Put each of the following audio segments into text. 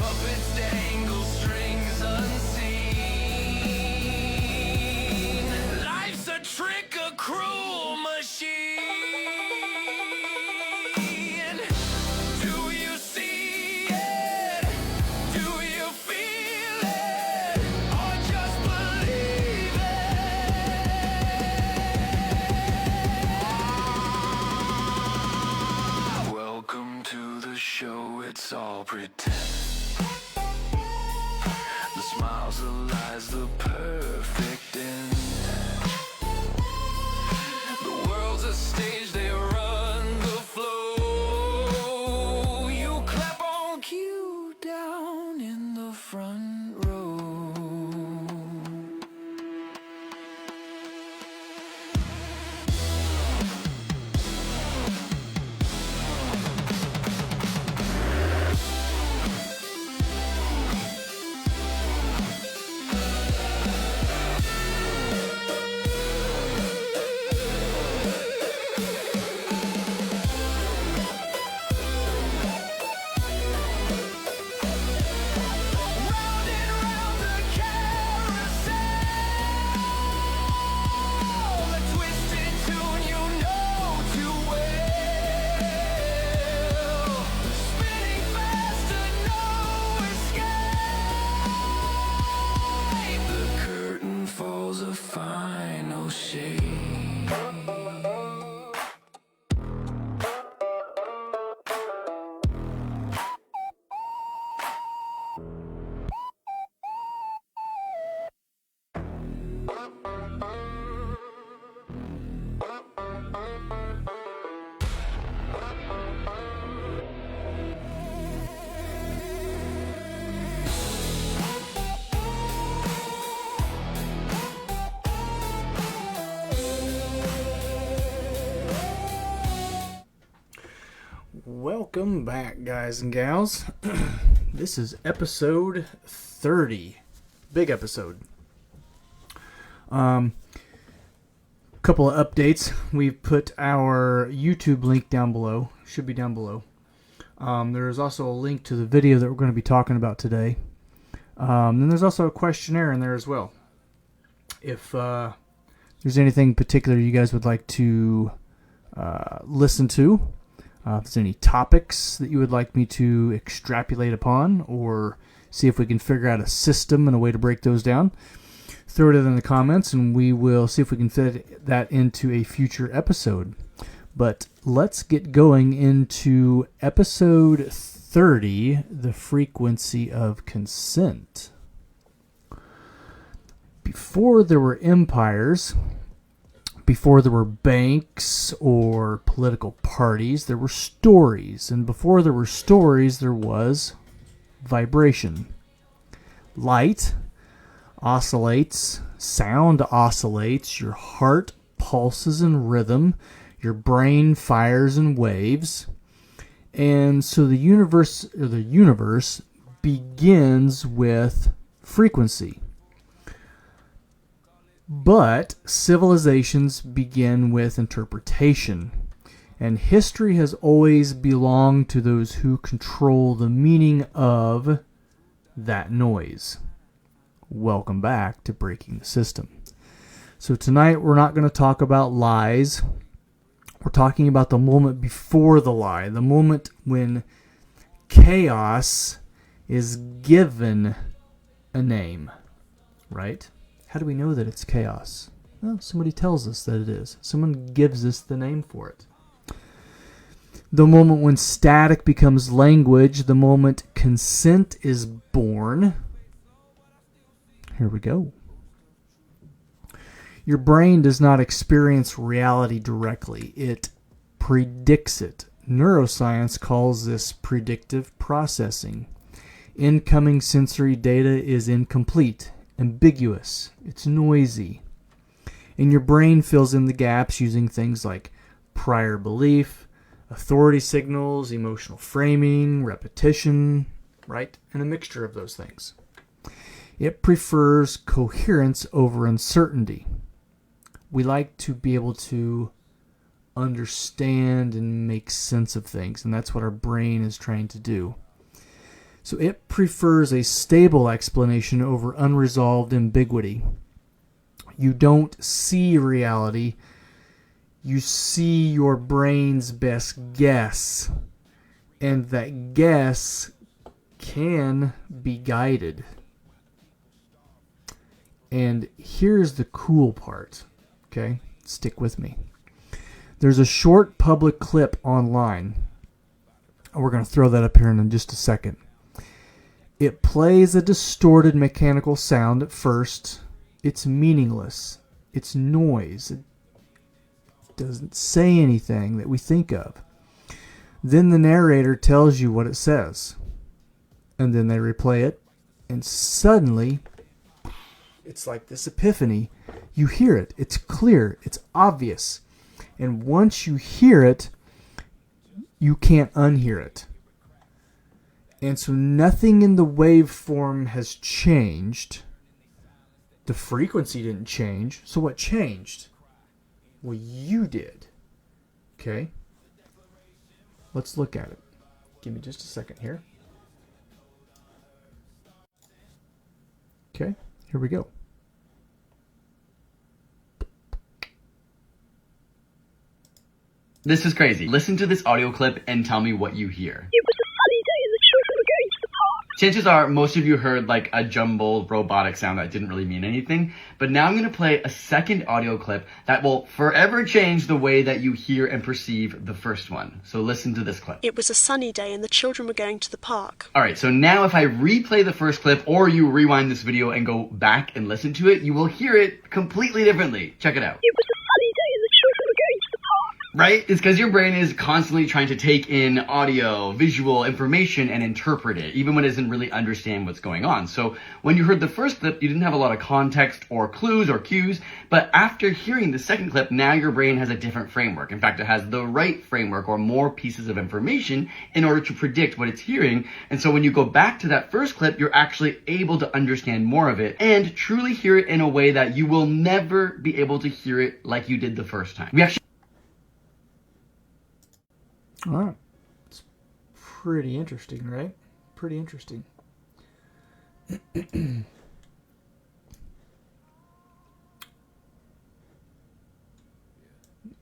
Puppets dangle strings unseen. Life's a trick, a cruel machine. Do you see it? Do you feel it? Or just believe it? Welcome to the show, it's all pretend. The smiles, the lies, the perfect end. The world's a stage, they run the flow. You clap on cue down in the front row. Round and round the carousel, a twisted tune you know too well. Spinning faster, no escape. The curtain falls a final shade. Welcome back, guys and gals. This is episode 30. Big episode. Couple of updates. We've put our YouTube link down below. Should be down below. There is also a link to the video that we're going to be talking about today. Then there's also a questionnaire in there as well. If there's anything particular you guys would like to listen to, if there's any topics that you would like me to extrapolate upon or see if we can figure out a system and a way to break those down, throw it in the comments and we will see if we can fit that into a future episode. But let's get going into episode 30, the frequency of consent. Before there were empires, before there were banks or political parties, there were stories. And before there were stories, there was vibration. Light oscillates, sound oscillates, your heart pulses in rhythm, your brain fires in waves. And so the universe begins with frequency. But civilizations begin with interpretation, and history has always belonged to those who control the meaning of that noise. Welcome back to Breaking the System. So tonight we're not going to talk about lies. We're talking about the moment before the lie, the moment when chaos is given a name, right? How do we know that it's chaos? Well, somebody tells us that it is. Someone gives us the name for it. The moment when static becomes language, the moment consent is born. Here we go. Your brain does not experience reality directly. It predicts it. Neuroscience calls this predictive processing. Incoming sensory data is incomplete, ambiguous, it's noisy. And your brain fills in the gaps using things like prior belief, authority signals, emotional framing, repetition, right? And a mixture of those things. It prefers coherence over uncertainty. We like to be able to understand and make sense of things, and that's what our brain is trying to do. So it prefers a stable explanation over unresolved ambiguity. You don't see reality. You see your brain's best guess. And that guess can be guided. And here's the cool part. Okay? Stick with me. There's a short public clip online. We're going to throw that up here in just a second. It plays a distorted mechanical sound at first. It's meaningless. It's noise. It doesn't say anything that we think of. Then the narrator tells you what it says. And then they replay it. And suddenly, it's like this epiphany. You hear it. It's clear. It's obvious. And once you hear it, you can't unhear it. And so nothing in the waveform has changed. The frequency didn't change. So what changed? Well, you did. Okay? Let's look at it. Give me just a second here. Okay, here we go. This is crazy. Listen to this audio clip and tell me what you hear. Chances are most of you heard like a jumbled robotic sound that didn't really mean anything, but now I'm going to play a second audio clip that will forever change the way that you hear and perceive the first one. So listen to this clip. It was a sunny day and the children were going to the park. Alright, so now if I replay the first clip or you rewind this video and go back and listen to it, you will hear it completely differently. Check it out. It was a sunny day and the children were going to the park. Right? It's because your brain is constantly trying to take in audio, visual information and interpret it, even when it doesn't really understand what's going on. So when you heard the first clip, you didn't have a lot of context or clues or cues, but after hearing the second clip, now your brain has a different framework. In fact, it has the right framework or more pieces of information in order to predict what it's hearing. And so when you go back to that first clip, you're actually able to understand more of it and truly hear it in a way that you will never be able to hear it like you did the first time. We actually All right. It's pretty interesting, right? Pretty interesting.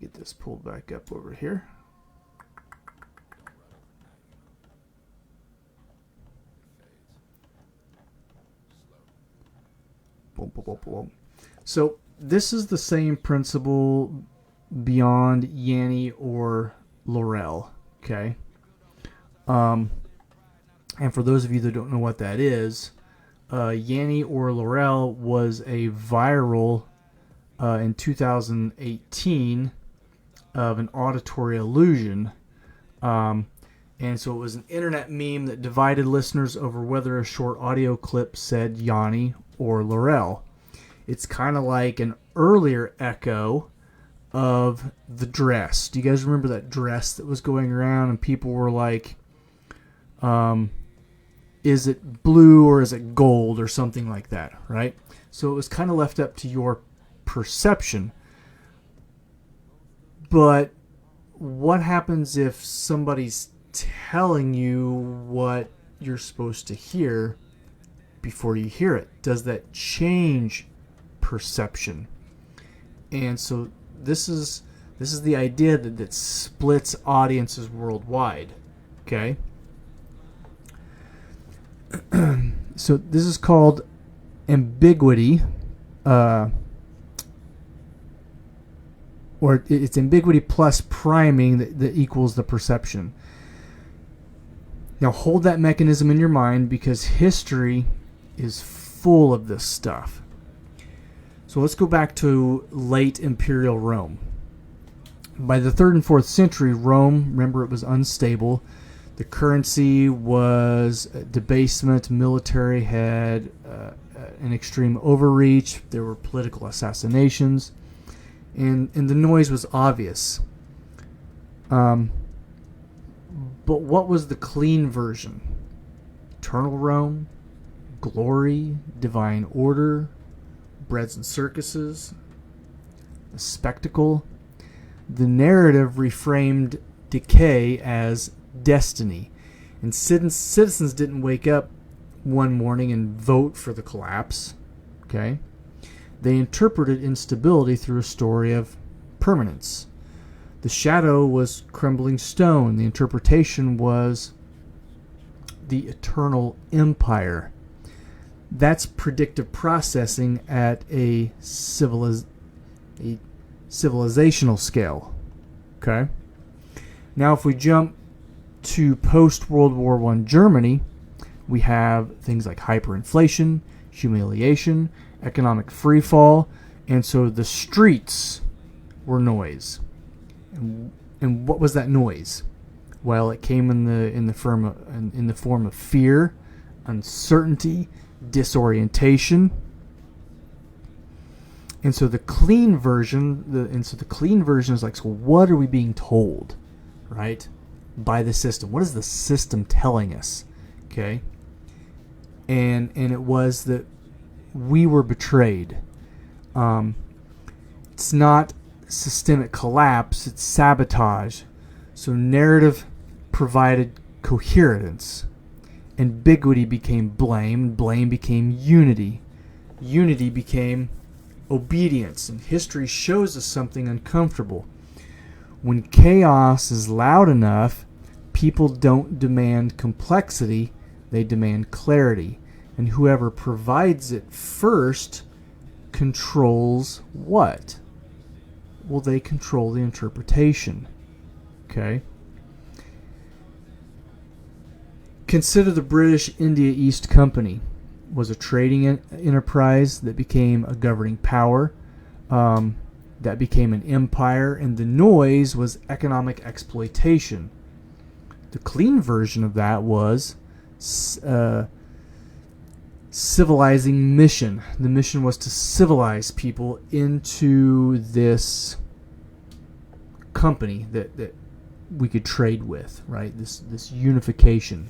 Get this pulled back up over here. Boom, boom, boom, boom. So this is the same principle beyond Yanny or Laurel, okay? And for those of you that don't know what that is, Yanny or Laurel was a viral in 2018 of an auditory illusion. And so it was an internet meme that divided listeners over whether a short audio clip said Yanny or Laurel. It's kind of like an earlier echo of the dress. Do you guys remember that dress that was going around and people were like, is it blue or is it gold or something like that, right? So it was kind of left up to your perception. But what happens if somebody's telling you what you're supposed to hear before you hear it? Does that change perception? And so this is the idea that splits audiences worldwide. Okay? So this is called ambiguity, or it's ambiguity plus priming that equals the perception. Now hold that mechanism in your mind because history is full of this stuff. So let's go back to late imperial Rome. By the 3rd and 4th century, Rome, remember, it was unstable. The currency was debasement. Military had an extreme overreach. There were political assassinations. And the noise was obvious. But what was the clean version? Eternal Rome, glory, divine order, breads and circuses, a spectacle. The narrative reframed decay as destiny. And citizens didn't wake up one morning and vote for the collapse. Okay? They interpreted instability through a story of permanence. The shadow was crumbling stone. The interpretation was the eternal empire. That's predictive processing at a civilizational scale. Okay? Now if we jump to post-World War I Germany, we have things like hyperinflation, humiliation, economic freefall, and so the streets were noise. And what was that noise? Well, it came in the form of fear, uncertainty, disorientation. And so the clean version is like, so what are we being told, right? By the system. What is the system telling us? Okay? And it was that we were betrayed. It's not systemic collapse, it's sabotage. So narrative provided coherence. Ambiguity became blame. Blame became unity. Unity became obedience. And history shows us something uncomfortable. When chaos is loud enough, people don't demand complexity, they demand clarity. And whoever provides it first controls what? Well, they control the interpretation. Okay? Consider the British India East Company was a trading enterprise that became a governing power, that became an empire, and the noise was economic exploitation. The clean version of that was civilizing mission. The mission was to civilize people into this company that we could trade with, right? This unification.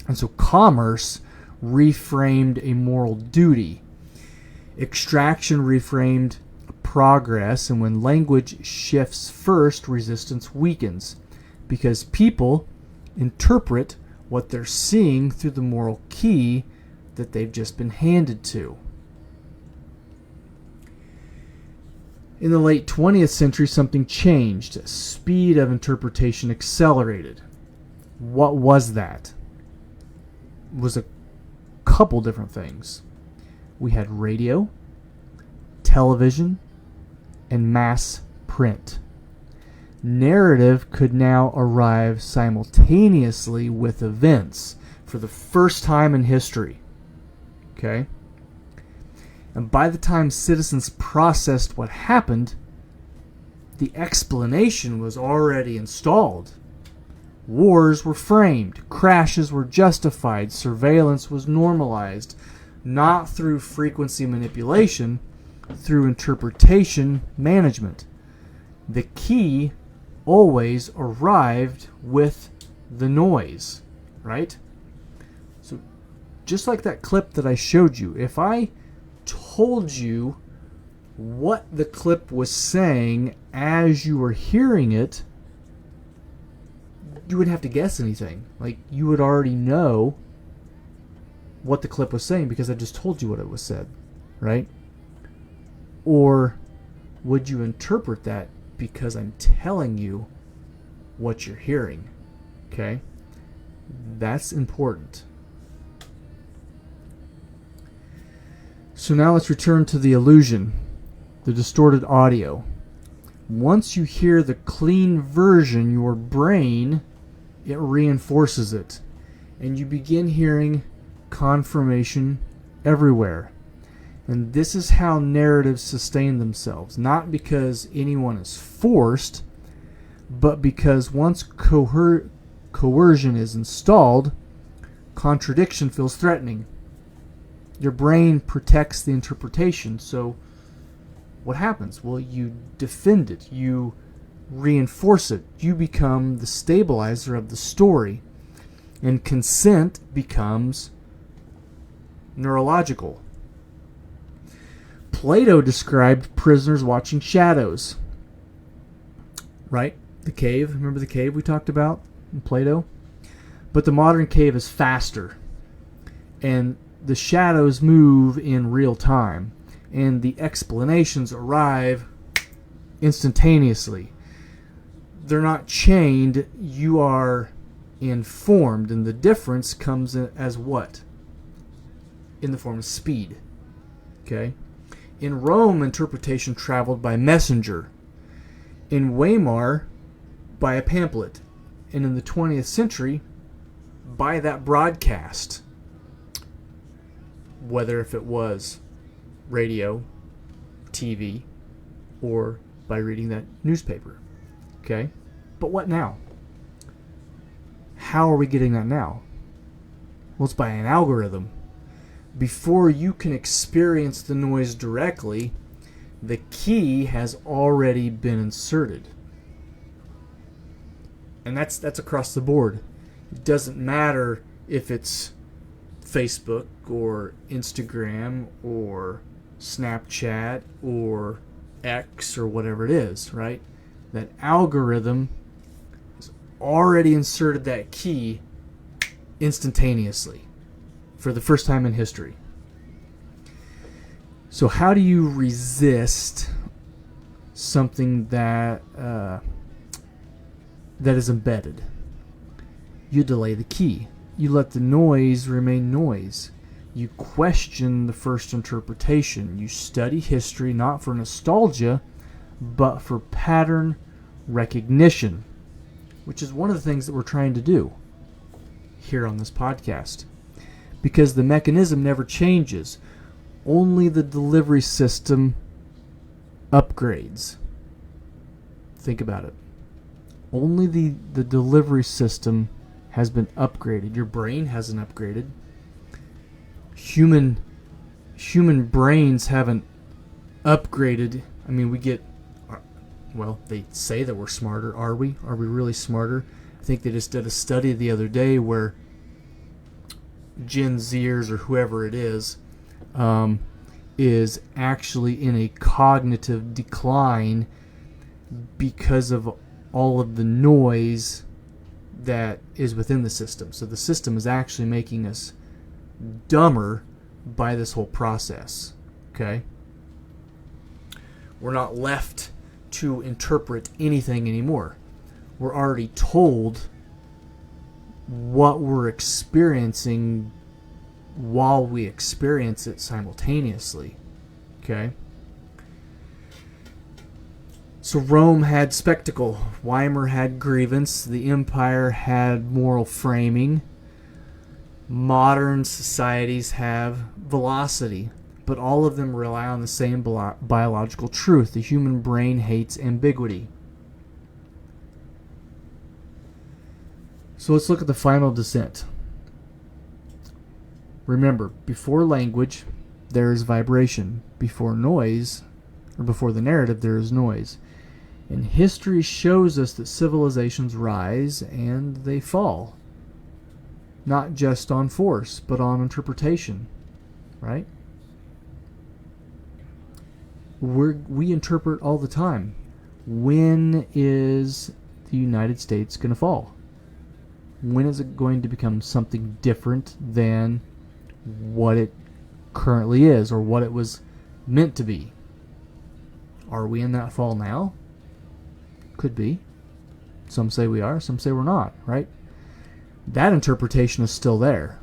And so commerce reframed a moral duty. Extraction reframed progress, and when language shifts first, resistance weakens, because people interpret what they're seeing through the moral key that they've just been handed to. In the late 20th century, something changed. Speed of interpretation accelerated. What was that? It was a couple different things. We had radio, television, and mass print. Narrative could now arrive simultaneously with events for the first time in history. Okay? And by the time citizens processed what happened, the explanation was already installed. Wars were framed, crashes were justified, surveillance was normalized, not through frequency manipulation, through interpretation management. The key always arrived with the noise, right? So just like that clip that I showed you, if I told you what the clip was saying as you were hearing it, you wouldn't have to guess anything. Like, you would already know what the clip was saying because I just told you what it was said, right? Or would you interpret that because I'm telling you what you're hearing? Okay? That's important. So now let's return to the illusion, the distorted audio. Once you hear the clean version, your brain, it reinforces it. And you begin hearing confirmation everywhere. And this is how narratives sustain themselves. Not because anyone is forced, but because once coercion is installed, contradiction feels threatening. Your brain protects the interpretation. So what happens? Well, you defend it. You reinforce it. You become the stabilizer of the story. And consent becomes neurological. Plato described prisoners watching shadows. Right? The cave. Remember the cave we talked about in Plato? But the modern cave is faster, and the shadows move in real time, and the explanations arrive instantaneously. They're not chained, you are informed, and the difference comes in as what? In the form of speed. Okay? In Rome, interpretation traveled by messenger. In Weimar, by a pamphlet. And in the 20th century, by that broadcast. Whether if it was radio, TV, or by reading that newspaper. Okay? But what now? How are we getting that now? Well, it's by an algorithm. Before you can experience the noise directly, the key has already been inserted. And that's across the board. It doesn't matter if it's Facebook or Instagram or Snapchat or X or whatever it is, right? That algorithm has already inserted that key instantaneously for the first time in history. So how do you resist something that is embedded? You delay the key. You let the noise remain noise. You question the first interpretation. You study history not for nostalgia, but for pattern recognition, which is one of the things that we're trying to do here on this podcast. Because the mechanism never changes. Only the delivery system upgrades. Think about it. Only the delivery system has been upgraded. Your brain hasn't upgraded. Human brains haven't upgraded. I mean, we get, well, they say that we're smarter. Are we? Are we really smarter? I think they just did a study the other day where Gen Zers or whoever it is actually in a cognitive decline because of all of the noise that is within the system. So the system is actually making us dumber by this whole process. Okay? We're not left to interpret anything anymore. We're already told what we're experiencing while we experience it simultaneously. Okay? So Rome had spectacle. Weimar had grievance. The empire had moral framing. Modern societies have velocity. But all of them rely on the same biological truth. The human brain hates ambiguity. So let's look at the final descent. Remember, before language, there is vibration. Before noise, or before the narrative, there is noise. And history shows us that civilizations rise and they fall. Not just on force, but on interpretation. Right? We interpret all the time. When is the United States going to fall? When is it going to become something different than what it currently is or what it was meant to be? Are we in that fall now? Could be. Some say we are, some say we're not, right? That interpretation is still there,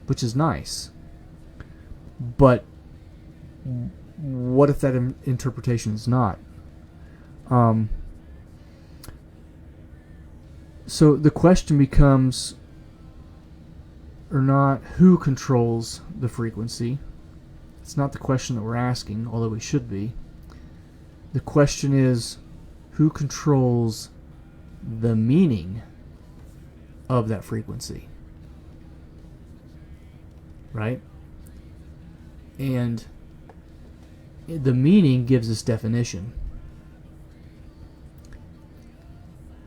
which is nice. But what if that interpretation is not? So the question becomes, or not, who controls the frequency? It's not the question that we're asking, although we should be. The question is, who controls the meaning of that frequency? Right? And the meaning gives us definition.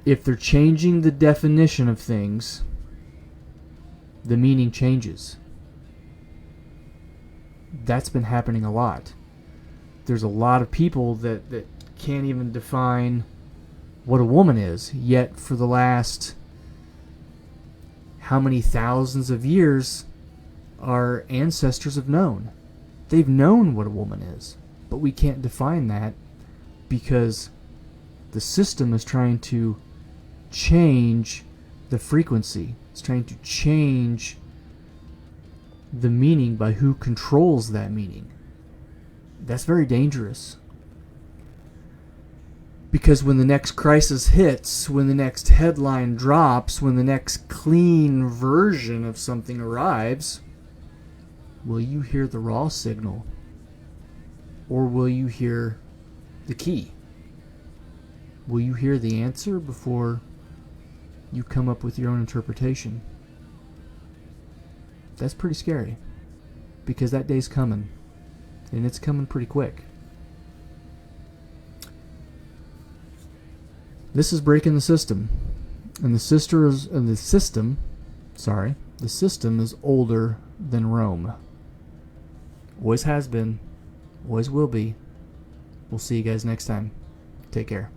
If they're changing the definition of things, the meaning changes. That's been happening a lot. There's a lot of people that can't even define what a woman is, yet for the last how many thousands of years our ancestors have known. They've known what a woman is, but we can't define that because the system is trying to change the frequency. It's trying to change the meaning by who controls that meaning. That's very dangerous. Because when the next crisis hits, when the next headline drops, when the next clean version of something arrives, will you hear the raw signal? Or will you hear the key? Will you hear the answer before you come up with your own interpretation? That's pretty scary. Because that day's coming. And it's coming pretty quick. This is breaking the system. And the system is older than Rome. Always has been. Always will be. We'll see you guys next time. Take care.